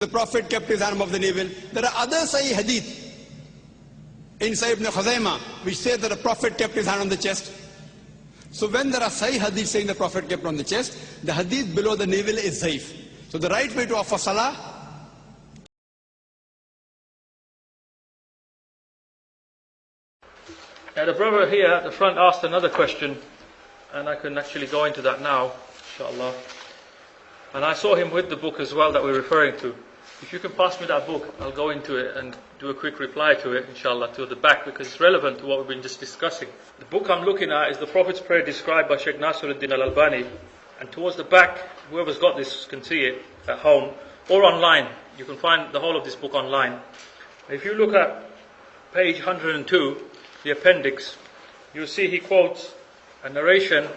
The Prophet kept his arm of the navel. There are other Sahih hadith in Sahih ibn Khuzaimah which say that the Prophet kept his hand on the chest. So when there are Sahih hadith saying the Prophet kept on the chest, the hadith below the navel is zaif. So the right way to offer salah, Now the brother here at the front asked another question, and I can actually go into that now, inshallah. And I saw him with the book as well that we're referring to. If you can pass me that book, I'll go into it and do a quick reply to it, inshallah, to the back, because it's relevant to what we've been just discussing. The book I'm looking at is the Prophet's Prayer described by Sheikh Nasiruddin al-Albani, and towards the back, whoever's got this can see it at home or online. You can find the whole of this book online. If you look at page 102, the appendix, you'll see he quotes a narration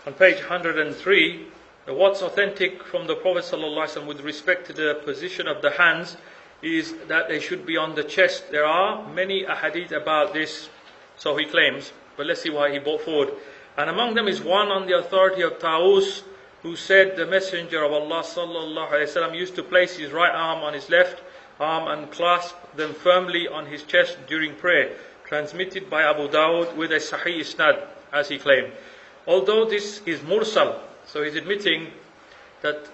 on page 103. What's authentic from the Prophet ﷺ with respect to the position of the hands is that they should be on the chest. There are many ahadith about this, so he claims, but let's see why he brought forward. And among them is one on the authority of Taus, who said the Messenger of Allah ﷺ used to place his right arm on his left arm and clasp them firmly on his chest during prayer, transmitted by Abu Dawud with a Sahih Isnad, as he claimed. Although this is mursal, so he's admitting that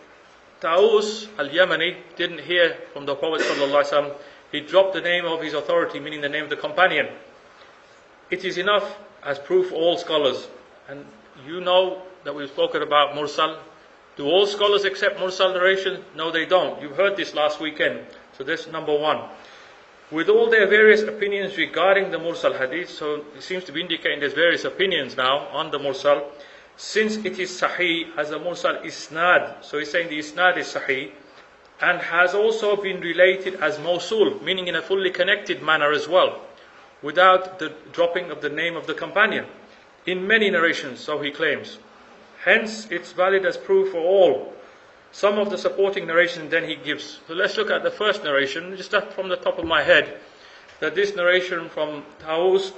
Taus al-Yamani didn't hear from the Prophet ﷺ. He dropped the name of his authority, meaning the name of the companion. It is enough as proof for all scholars. And you know that we've spoken about mursal. Do all scholars accept mursal narration? No, they don't. You've heard this last weekend. So that's number one. With all their various opinions regarding the mursal hadith, so it seems to be indicating there's various opinions now on the mursal. Since it is sahih as a mursal isnad, so he's saying the isnad is sahih, and has also been related as mawsul, meaning in a fully connected manner as well, without the dropping of the name of the companion, in many narrations, so he claims. Hence, it's valid as proof for all. Some of the supporting narration then he gives. So let's look at the first narration, just from the top of my head, that this narration from Taus,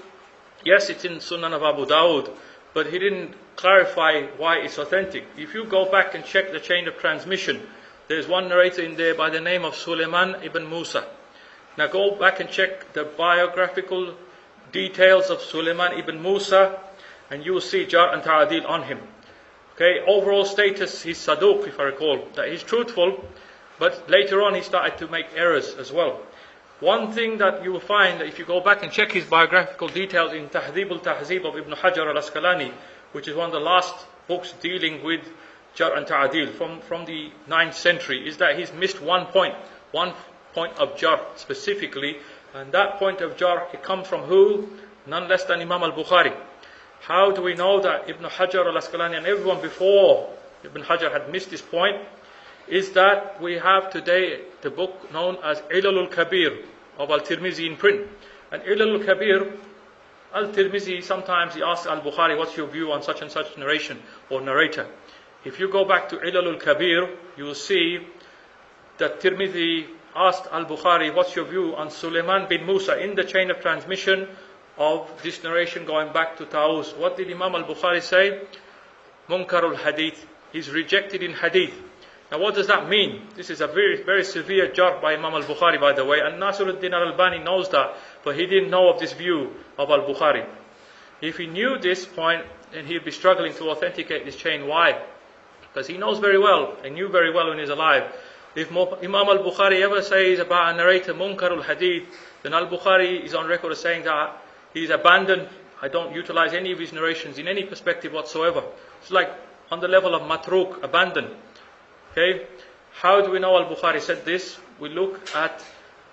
yes, it's in Sunan of Abu Dawud, but he didn't clarify why it's authentic. If you go back and check the chain of transmission, there's one narrator in there by the name of Suleiman ibn Musa. Now go back and check the biographical details of Suleiman ibn Musa, and you will see jar and ta'adil on him. Okay, overall status, he's saduq, if I recall, that he's truthful, but later on he started to make errors as well. One thing that you will find, that if you go back and check his biographical details in Tahdhib al-Tahzib of Ibn Hajar al-Asqalani, which is one of the last books dealing with jar and ta'adil from the 9th century, is that he's missed one point of jar specifically, and that point of jar, it comes from who? None less than Imam al-Bukhari. How do we know that Ibn Hajar al-Asqalani and everyone before Ibn Hajar had missed this point? Is that we have today the book known as Ilal al-Kabir of Al-Tirmizi in print. And Ilal al-Kabir, Al-Tirmizi, sometimes he asks al-Bukhari, what's your view on such and such narration or narrator? If you go back to Ilal al-Kabir, you will see that Tirmizi asked al-Bukhari, what's your view on Sulaiman bin Musa in the chain of transmission of this narration going back to Taus? What did Imam al-Bukhari say? Munkarul hadith. He's rejected in hadith. Now what does that mean? This is a very, very severe jar by Imam al-Bukhari, by the way, and Nasiruddin al-Albani knows that, but he didn't know of this view of al-Bukhari. If he knew this point, then he'd be struggling to authenticate this chain. Why? Because he knows very well, and knew very well when he's alive. If Imam al-Bukhari ever says about a narrator munkarul hadith, then al-Bukhari is on record as saying that he's abandoned, I don't utilize any of his narrations in any perspective whatsoever. It's like on the level of matruk, abandoned. Okay, how do we know al-Bukhari said this? We look at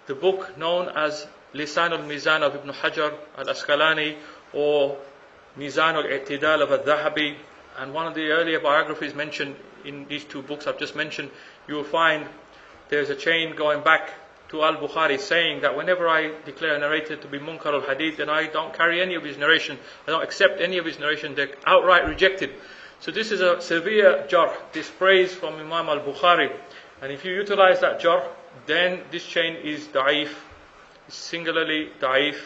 the book known as Lisan al-Mizan of Ibn Hajar al-Asqalani, or Mizan al-I'tidal of al-Dhahabi, and one of the earlier biographies mentioned in these two books I've just mentioned, you will find there's a chain going back to al-Bukhari saying that whenever I declare a narrator to be munkar al-hadith, then I don't carry any of his narration, I don't accept any of his narration, they're outright rejected. So this is a severe jar, this praise from Imam al-Bukhari. And if you utilize that jar, then this chain is da'if, singularly da'if.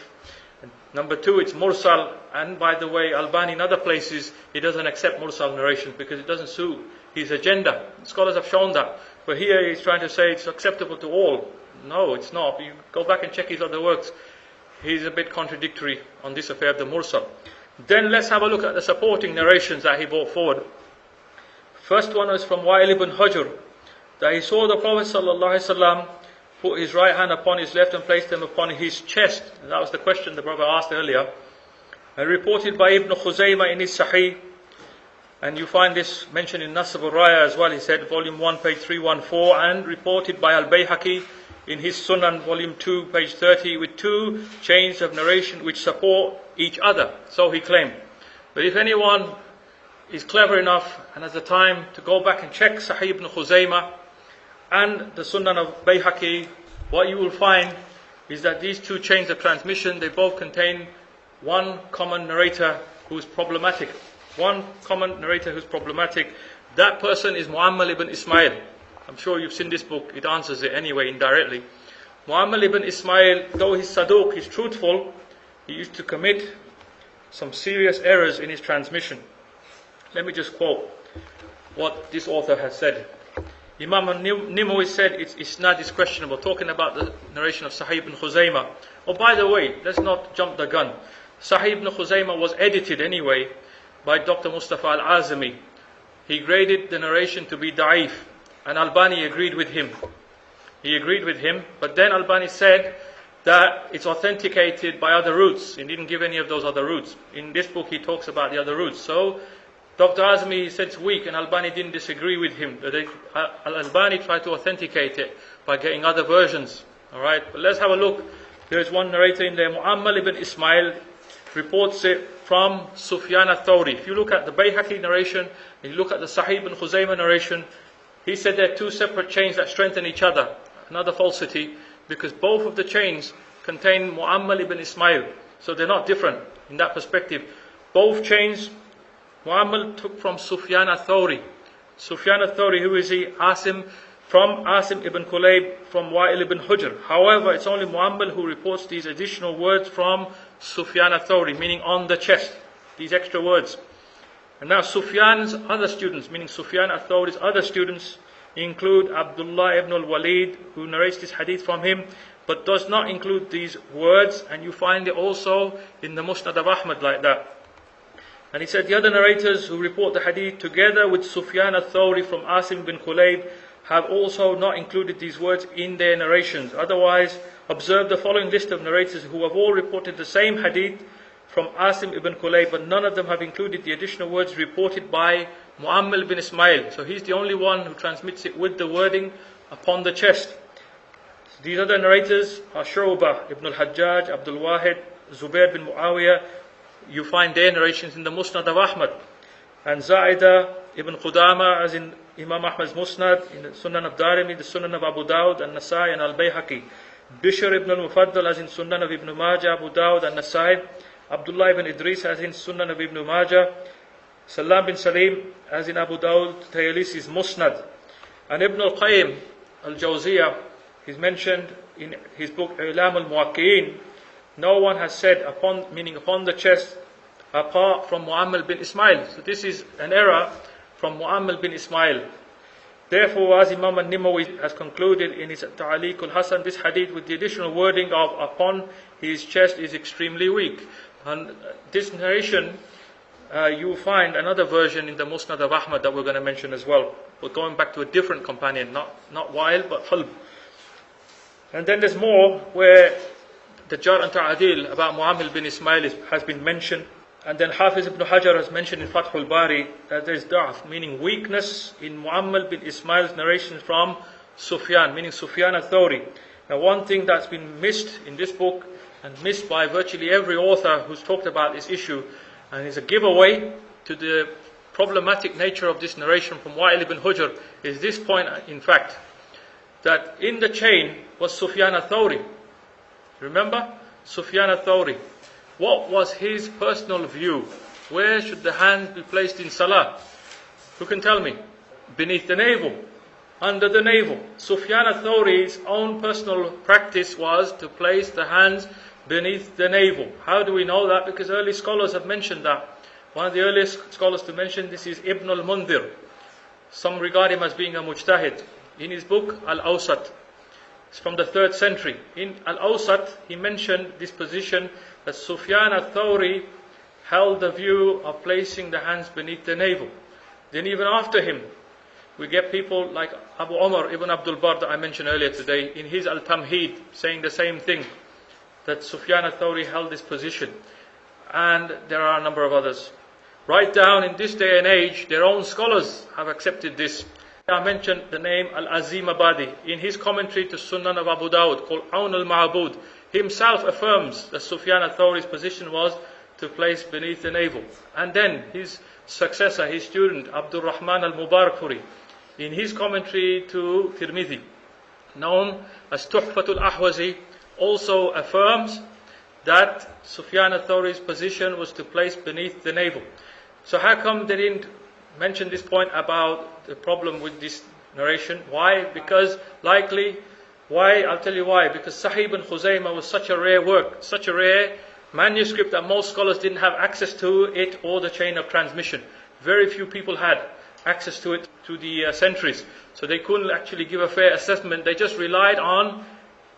And number two, it's mursal. And by the way, Albani in other places, he doesn't accept mursal narrations because it doesn't suit his agenda. Scholars have shown that. But here he's trying to say it's acceptable to all. No, it's not. You go back and check his other works. He's a bit contradictory on this affair of the mursal. Then let's have a look at the supporting narrations that he brought forward. First one is from Wa'il ibn Hujr, that he saw the Prophet ﷺ put his right hand upon his left and placed them upon his chest. And that was the question the brother asked earlier. And reported by Ibn Khuzaymah in his Sahih. And you find this mentioned in Nasab al-Raya as well. He said, volume 1, page 314. And reported by Al-Bayhaqi in his Sunan, volume 2, page 30, with two chains of narration which support each other. So he claimed. But if anyone is clever enough and has the time to go back and check Sahih ibn Khuzaymah and the Sunan of Bayhaqi, what you will find is that these two chains of transmission, they both contain one common narrator who is problematic. One common narrator who's problematic. That person is Mu'ammal ibn Ismail. I'm sure you've seen this book. It answers it anyway, indirectly. Mu'ammal ibn Ismail, though he's saduq, he's truthful, he used to commit some serious errors in his transmission. Let me just quote what this author has said. Imam Nimawi said its isnad is questionable, talking about the narration of Sahih ibn Khuzaymah. Oh, by the way, let's not jump the gun. Sahih ibn Khuzaymah was edited anyway by Dr. Mustafa al-Azami. He graded the narration to be da'if, and Albani agreed with him. He agreed with him, but then Albani said that it's authenticated by other routes. He didn't give any of those other routes. In this book he talks about the other routes. So Dr. Azmi said it's weak, and Albani didn't disagree with him. Albani tried to authenticate it by getting other versions. Alright, but let's have a look. There is one narrator in there, Mu'ammal ibn Ismail, reports it from Sufyan al-Thawri. If you look at the Bayhaqi narration, and you look at the Sahih ibn Khuzaymah narration, he said they're two separate chains that strengthen each other. Another falsity, because both of the chains contain Mu'ammal ibn Ismail. So they're not different in that perspective. Both chains, Mu'ammal took from Sufyan al-Thawri. Sufyan al-Thawri, who is he? From Asim ibn Kulayb, from Wa'il ibn Hujr. However, it's only Mu'ammal who reports these additional words from Sufyan al-Thawri, meaning on the chest, these extra words. And now Sufyan's other students, meaning Sufyan al-Thawri's other students, include Abdullah ibn al-Walid, who narrates this hadith from him, but does not include these words, and you find it also in the Musnad of Ahmad like that. And he said the other narrators who report the hadith together with Sufyan al-Thawri from Asim bin Kulayb have also not included these words in their narrations. Otherwise, observe the following list of narrators who have all reported the same hadith from Asim ibn Kulayb, but none of them have included the additional words reported by Mu'ammal bin Ismail. So he's the only one who transmits it with the wording upon the chest. So these other narrators are Shu'bah ibn al-Hajjaj, Abdul Wahid, Zubair bin Muawiyah. You find their narrations in the Musnad of Ahmad. And Za'idah ibn Qudama, as in Imam Ahmad's Musnad, in the Sunan of Darimi, the Sunan of Abu Dawud, and Nasai, and Al-Bayhaqi. Bishr ibn al-Mufaddal, as in Sunan of Ibn Majah, Abu Dawud, and Nasai. Abdullah ibn Idris, as in Sunan of Ibn Majah. Salam bin Salim, as in Abu Dawud, Tayalisi's Musnad. And Ibn al-Qayyim al-Jawziyah, he's mentioned in his book I'lam al-Muwaqqi'in, no one has said upon, meaning upon the chest, apart from Mu'ammal bin Ismail. So this is an error from Mu'ammal bin Ismail. Therefore, as Imam al-Nimawi has concluded in his Ta'aliq al-Hasan, this hadith with the additional wording of upon his chest is extremely weak. And this narration, you will find another version in the Musnad of Ahmad that we're going to mention as well. We're going back to a different companion, not Wa'il, but Hulb. And then there's more where the Jar and Ta'adil about Mu'ammal bin Ismail has been mentioned. And then Hafiz ibn Hajar has mentioned in Fathul Bari that there is da'af, meaning weakness in Mu'ammal bin Ismail's narrations from Sufyan, meaning Sufyan al-Thawri. Now one thing that's been missed in this book, and missed by virtually every author who's talked about this issue, and is a giveaway to the problematic nature of this narration from Wa'il ibn Hujr, is this point, in fact, that in the chain was Sufyan al-Thawri. Remember? Sufyan al-Thawri. What was his personal view? Where should the hands be placed in Salah? Who can tell me? Beneath the navel. Under the navel. Sufyan al-Thawri's own personal practice was to place the hands beneath the navel. How do we know that? Because early scholars have mentioned that. One of the earliest scholars to mention this is Ibn al-Mundhir. Some regard him as being a mujtahid. in his book Al-Awsat. It's from the 3rd century. In Al-Awsat, he mentioned this position that Sufyan al-Thawri held the view of placing the hands beneath the navel. Then even after him, we get people like Abu Umar ibn Abdul Bar that I mentioned earlier today, in his Al-Tamheed, saying the same thing, that Sufyan al-Thawri held this position. And there are a number of others. Right down in this day and age, their own scholars have accepted this. I mentioned the name Al-Azim Abadi. In his commentary to Sunan of Abu Dawud, called Awn al-Ma'bud, himself affirms that Sufyan al-Thawri's position was to place beneath the navel. And then his successor, his student, Abdul Rahman al-Mubarakpuri, in his commentary to Tirmidhi, known as Tuhfatul Ahwazi, also affirms that Sufyan al-Thawri's position was to place beneath the navel. So how come they didn't mention this point about the problem with this narration? Why? Because why? I'll tell you why. Because Sahih ibn Khuzaymah was such a rare work, such a rare manuscript that most scholars didn't have access to it or the chain of transmission. Very few people had access to it through the centuries. So they couldn't actually give a fair assessment. They just relied on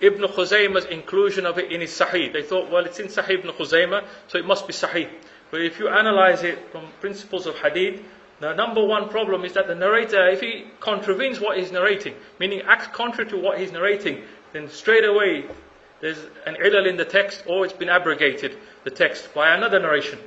Ibn Khuzaymah's inclusion of it in his Sahih. They thought, well, it's in Sahih ibn Khuzaymah, so it must be Sahih. But if you analyze it from principles of Hadith, the number one problem is that the narrator, if he contravenes what he's narrating, meaning acts contrary to what he's narrating, then straight away there's an ilal in the text, or it's been abrogated, the text, by another narration.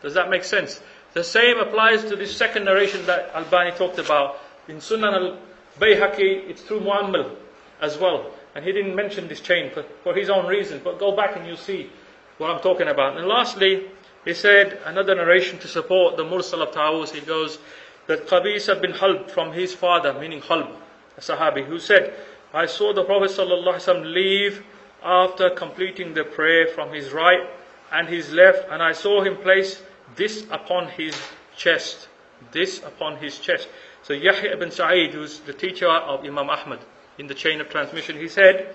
Does that make sense? The same applies to this second narration that Albani talked about. In Sunan al-Bayhaqi, it's through Mu'ammal as well. And he didn't mention this chain for his own reasons, but go back and you'll see what I'm talking about. And lastly, he said, another narration to support the Mursal of Tawus, he goes, that Qabisa bin Halb from his father, meaning Halb, a Sahabi, who said, I saw the Prophet ﷺ leave after completing the prayer from his right and his left, and I saw him place this upon his chest. This upon his chest. So Yahya ibn Sa'id, who's the teacher of Imam Ahmad in the chain of transmission, he said,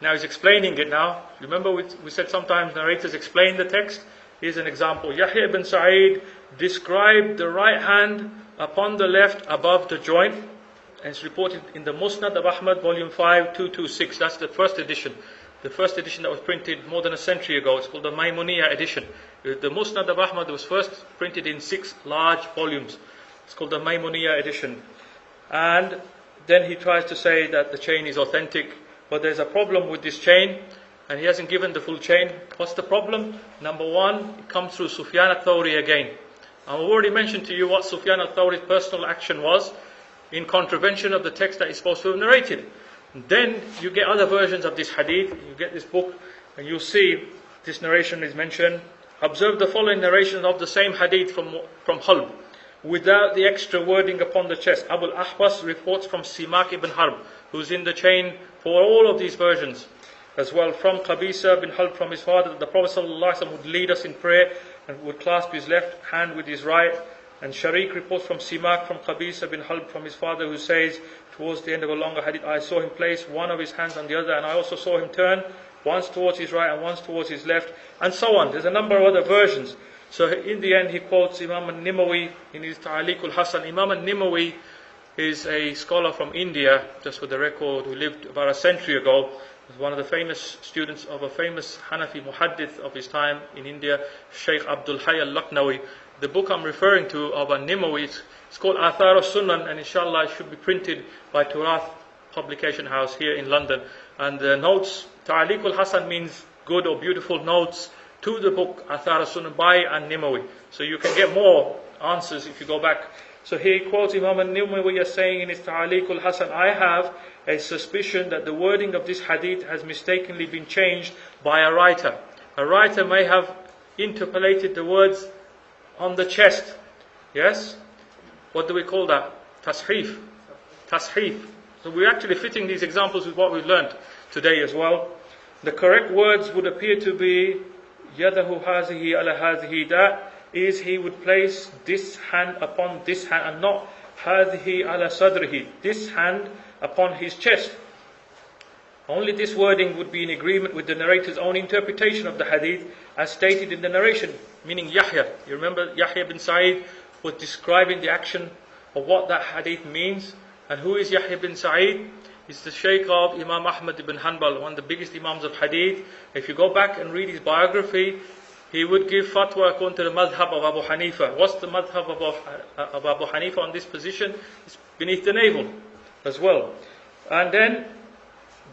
now he's explaining it now. Remember we said sometimes narrators explain the text? Here's an example. Yahya ibn Sa'id described the right hand upon the left above the joint. And it's reported in the Musnad of Ahmad, volume 5, 226. That's the first edition. The first edition that was printed more than a century ago. It's called the Maimuniyah edition. The Musnad of Ahmad was first printed in 6 large volumes. It's called the Maimuniyah edition. And then he tries to say that the chain is authentic, but there's a problem with this chain, and he hasn't given the full chain. What's the problem? Number one, it comes through Sufyan al-Thawri again. I've already mentioned to you what Sufyan al-Thawri's personal action was in contravention of the text that he's supposed to have narrated. Then you get other versions of this hadith, you get this book, and you'll see this narration is mentioned. Observe the following narration of the same hadith from Halb, without the extra wording upon the chest. Abu al-Ahwas reports from Simak ibn Harb, who's in the chain for all of these versions. As well from Qabisa bin Halb from his father, that the Prophet ﷺ would lead us in prayer and would clasp his left hand with his right. And Sharik reports from Simak from Qabisa bin Halb from his father, who says, towards the end of a longer hadith, I saw him place one of his hands on the other, and I also saw him turn once towards his right and once towards his left, and so on. There's a number of other versions. So in the end he quotes Imam al-Nimawi in his Ta'aliq al-Hasan. Imam al-Nimawi is a scholar from India, just for the record, who lived about a century ago. He was one of the famous students of a famous Hanafi muhaddith of his time in India, Shaykh Abdul Hayy al-Lucknawi. The book I'm referring to of al-Nimawi, it's called Athar al-Sunan, and inshallah it should be printed by Turath Publication House here in London. And the notes, Ta'aliq al-Hasan means good or beautiful notes to the book Athar al-Sunan by al-Nimawi. So you can get more answers if you go back. So he quotes Imam al-Nimawi as saying in his Ta'aliq al-Hasan, I have a suspicion that the wording of this hadith has mistakenly been changed by a writer. A writer may have interpolated the words on the chest. Yes? What do we call that? Tashif. Tashif. So we're actually fitting these examples with what we've learned today as well. The correct words would appear to be Yadahu hazihi ala hazihi. That is, he would place this hand upon this hand, and not hazihi ala sadrihi, this hand upon his chest. Only this wording would be in agreement with the narrator's own interpretation of the hadith as stated in the narration, meaning Yahya. You remember Yahya bin Sa'id was describing the action of what that hadith means, And who is Yahya bin Sa'id? He's the Shaykh of Imam Ahmad ibn Hanbal, one of the biggest Imams of Hadith. If you go back and read his biography, he would give fatwa according to the madhab of Abu Hanifa. What's the madhab of Abu Hanifa on this position? It's beneath the navel as well. And then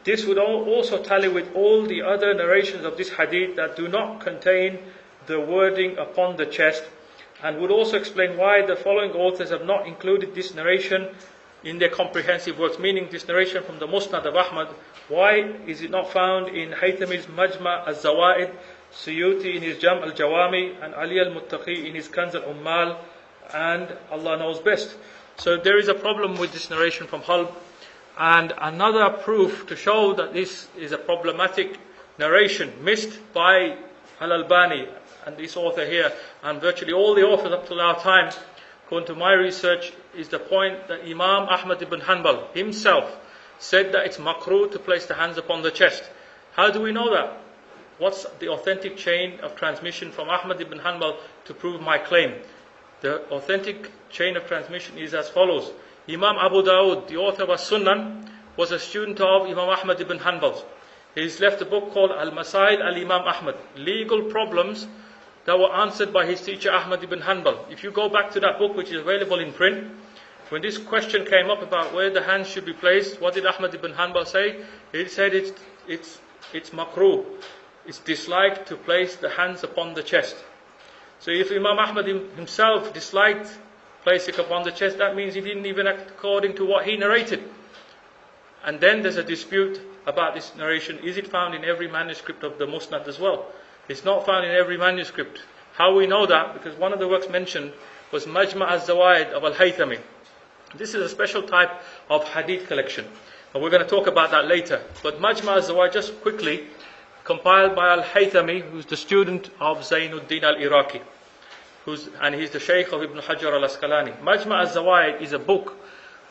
this would also tally with all the other narrations of this hadith that do not contain the wording upon the chest, and would also explain why the following authors have not included this narration in their comprehensive works, meaning this narration from the Musnad of Ahmad. Why is it not found in Haythami's Majma' al-Zawaid, Suyuti in his Jam' al-Jawami, and Ali al-Muttaqi in his Kanz al-Ummal, and Allah knows best. So there is a problem with this narration from Halb. And another proof to show that this is a problematic narration missed by Al-Albani and this author here, and virtually all the authors up to our time, according to my research, is the point that Imam Ahmad ibn Hanbal himself said that it's makruh to place the hands upon the chest. How do we know that? What's the authentic chain of transmission from Ahmad ibn Hanbal to prove my claim? The authentic chain of transmission is as follows. Imam Abu Dawud, the author of Sunan, was a student of Imam Ahmad ibn Hanbal. He's left a book called Al-Masail al-Imam Ahmad, legal problems that were answered by his teacher Ahmad ibn Hanbal. If you go back to that book, which is available in print, when this question came up about where the hands should be placed, what did Ahmad ibn Hanbal say? He said it's makruh. It's disliked to place the hands upon the chest. So if Imam Ahmad himself disliked placing upon the chest, that means he didn't even act according to what he narrated. And then there's a dispute about this narration. Is it found in every manuscript of the Musnad as well? It's not found in every manuscript. How we know that? Because one of the works mentioned was Majma' al-Zawaid of Al-Haythami. This is a special type of hadith collection, and we're going to talk about that later. But Majma' al-Zawaid, just quickly, compiled by Al-Haythami, who's the student of Zainuddin al-Iraqi, and he's the Shaykh of Ibn Hajar al-Asqalani. Majma' al-Zawaid is a book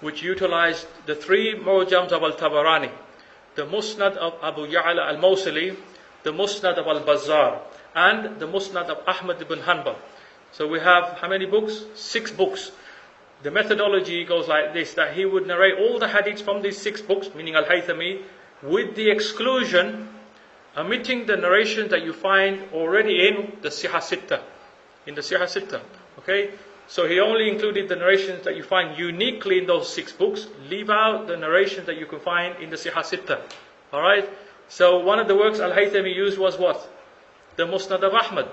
which utilized the three Mu'jams of Al-Tabarani, the Musnad of Abu Ya'la al-Mawsili, the Musnad of Al-Bazzar, and the Musnad of Ahmad ibn Hanbal. So we have how many books? 6 books. The methodology goes like this, that he would narrate all the hadiths from these 6 books, meaning Al-Haythami, with the exclusion, omitting the narrations that you find already in the Sihah Sitta. In the Sihah Sitta. Okay? So he only included the narrations that you find uniquely in those 6 books. Leave out the narrations that you can find in the Sihah Sitta. Alright? So one of the works Al-Haythami used was what? The Musnad of Ahmad.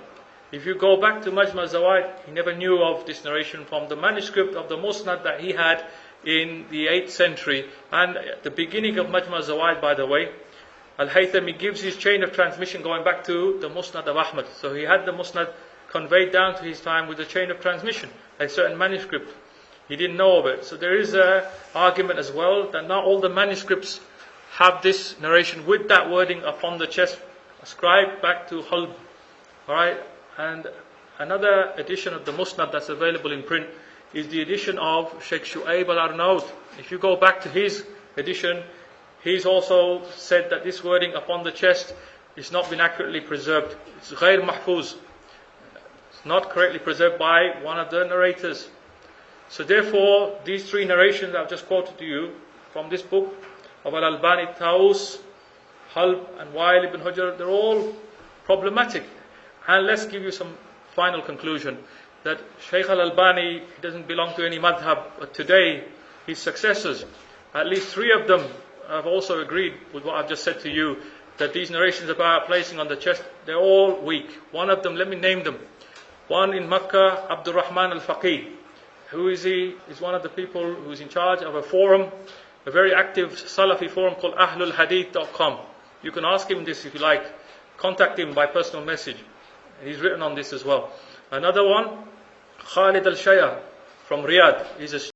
If you go back to Majma' al-Zawaid, he never knew of this narration from the manuscript of the Musnad that he had in the 8th century. And at the beginning of Majma' al-Zawaid, by the way, Al-Haythami gives his chain of transmission going back to the Musnad of Ahmad. So he had the Musnad conveyed down to his time with a chain of transmission, a certain manuscript. He didn't know of it. So there is an argument as well that not all the manuscripts have this narration with that wording upon the chest, ascribed back to Halb. Alright? And another edition of the Musnad that's available in print is the edition of Sheikh Shu'aib al-Arnaud. If you go back to his edition, he's also said that this wording upon the chest is not been accurately preserved. It's ghair mahfuz. It's not correctly preserved by one of the narrators. So therefore, these 3 narrations I've just quoted to you from this book of Al-Albani, Taus, Halb and Wa'il ibn Hujr, they're all problematic. And let's give you some final conclusion, that Shaykh Al-Albani doesn't belong to any madhab, but today his successors, at least 3 of them have also agreed with what I've just said to you, that these narrations about placing on the chest, they're all weak. One of them, let me name them. One in Makkah, Abdul Rahman al-Faqih. Who is he? He's one of the people who's in charge of a forum, a very active Salafi forum called ahlulhadith.com. You can ask him this if you like. Contact him by personal message. He's written on this as well. Another one, Khalid al-Shaya from Riyadh. He's